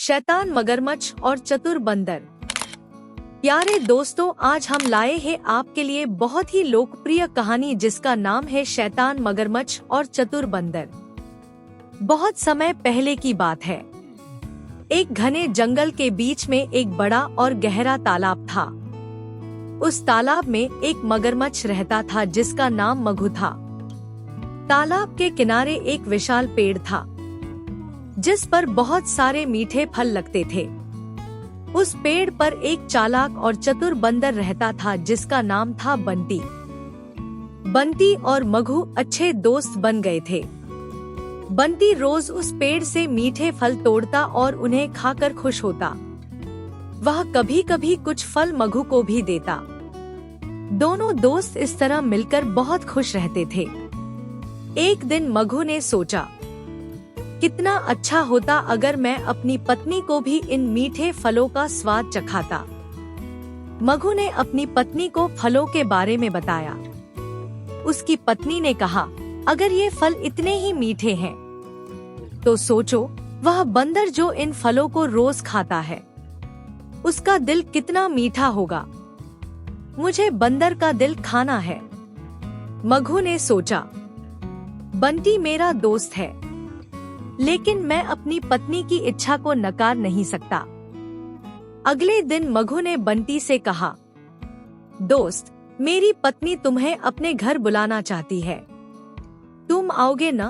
शैतान मगरमच्छ और चतुर बंदर। प्यारे दोस्तों, आज हम लाए हैं आपके लिए बहुत ही लोकप्रिय कहानी जिसका नाम है शैतान मगरमच्छ और चतुर बंदर। बहुत समय पहले की बात है। एक घने जंगल के बीच में एक बड़ा और गहरा तालाब था। उस तालाब में एक मगरमच्छ रहता था जिसका नाम मगू था। तालाब के किनारे एक विशाल पेड़ था जिस पर बहुत सारे मीठे फल लगते थे। उस पेड़ पर एक चालाक और चतुर बंदर रहता था जिसका नाम था बंटी। बंटी और मगू अच्छे दोस्त बन गए थे। बंटी रोज उस पेड़ से मीठे फल तोड़ता और उन्हें खाकर खुश होता। वह कभी कभी कुछ फल मगू को भी देता। दोनों दोस्त इस तरह मिलकर बहुत खुश रहते थे। एक दिन मगू ने सोचा, कितना अच्छा होता अगर मैं अपनी पत्नी को भी इन मीठे फलों का स्वाद चखाता। मगू ने अपनी पत्नी को फलों के बारे में बताया। उसकी पत्नी ने कहा, अगर ये फल इतने ही मीठे हैं तो सोचो वह बंदर जो इन फलों को रोज खाता है, उसका दिल कितना मीठा होगा। मुझे बंदर का दिल खाना है। मगू ने सोचा, बंटी मेरा दोस्त है, लेकिन मैं अपनी पत्नी की इच्छा को नकार नहीं सकता। अगले दिन मगू ने बंटी से कहा, दोस्त, मेरी पत्नी तुम्हें अपने घर बुलाना चाहती है, तुम आओगे ना?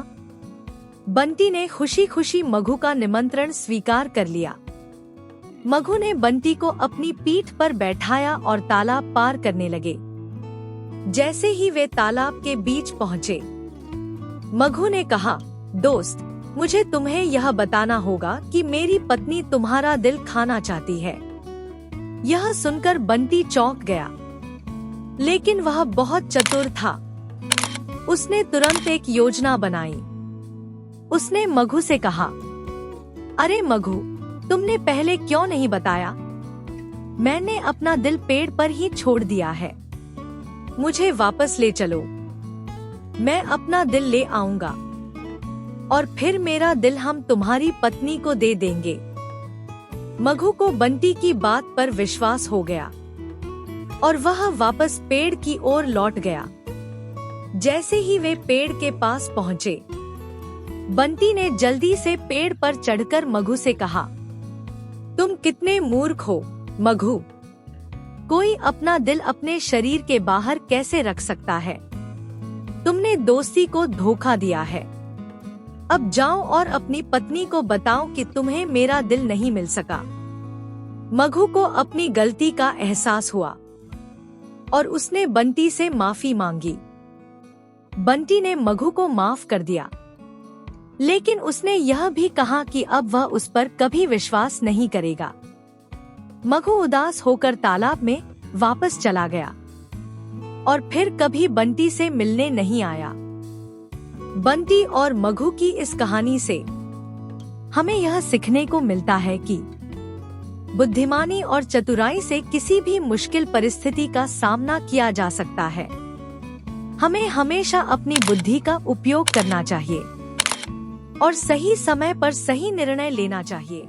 बंटी ने खुशी खुशी मगू का निमंत्रण स्वीकार कर लिया। मगू ने बंटी को अपनी पीठ पर बैठाया और तालाब पार करने लगे। जैसे ही वे तालाब के बीच पहुँचे, मगू ने कहा, दोस्त, मुझे तुम्हें यह बताना होगा कि मेरी पत्नी तुम्हारा दिल खाना चाहती है। यह सुनकर बंटी चौंक गया, लेकिन वह बहुत चतुर था। उसने तुरंत एक योजना बनाई। उसने मगू से कहा, अरे मगू, तुमने पहले क्यों नहीं बताया? मैंने अपना दिल पेड़ पर ही छोड़ दिया है। मुझे वापस ले चलो। मैं अपना दिल ले आऊंगा और फिर मेरा दिल हम तुम्हारी पत्नी को दे देंगे। मगू को बंटी की बात पर विश्वास हो गया और वह वापस पेड़ की ओर लौट गया। जैसे ही वे पेड़ के पास पहुँचे, बंटी ने जल्दी से पेड़ पर चढ़कर मगू से कहा, तुम कितने मूर्ख हो मगू। कोई अपना दिल अपने शरीर के बाहर कैसे रख सकता है? तुमने दोस्ती को धोखा दिया है। अब जाओ और अपनी पत्नी को बताओ कि तुम्हें मेरा दिल नहीं मिल सका। मगू को अपनी गलती का एहसास हुआ और उसने बंटी से माफी मांगी। बंटी ने मगू को माफ कर दिया, लेकिन उसने यह भी कहा कि अब वह उस पर कभी विश्वास नहीं करेगा। मगू उदास होकर तालाब में वापस चला गया और फिर कभी बंटी से मिलने नहीं आया। बंटी और मगू की इस कहानी से हमें यह सीखने को मिलता है कि बुद्धिमानी और चतुराई से किसी भी मुश्किल परिस्थिति का सामना किया जा सकता है। हमें हमेशा अपनी बुद्धि का उपयोग करना चाहिए और सही समय पर सही निर्णय लेना चाहिए।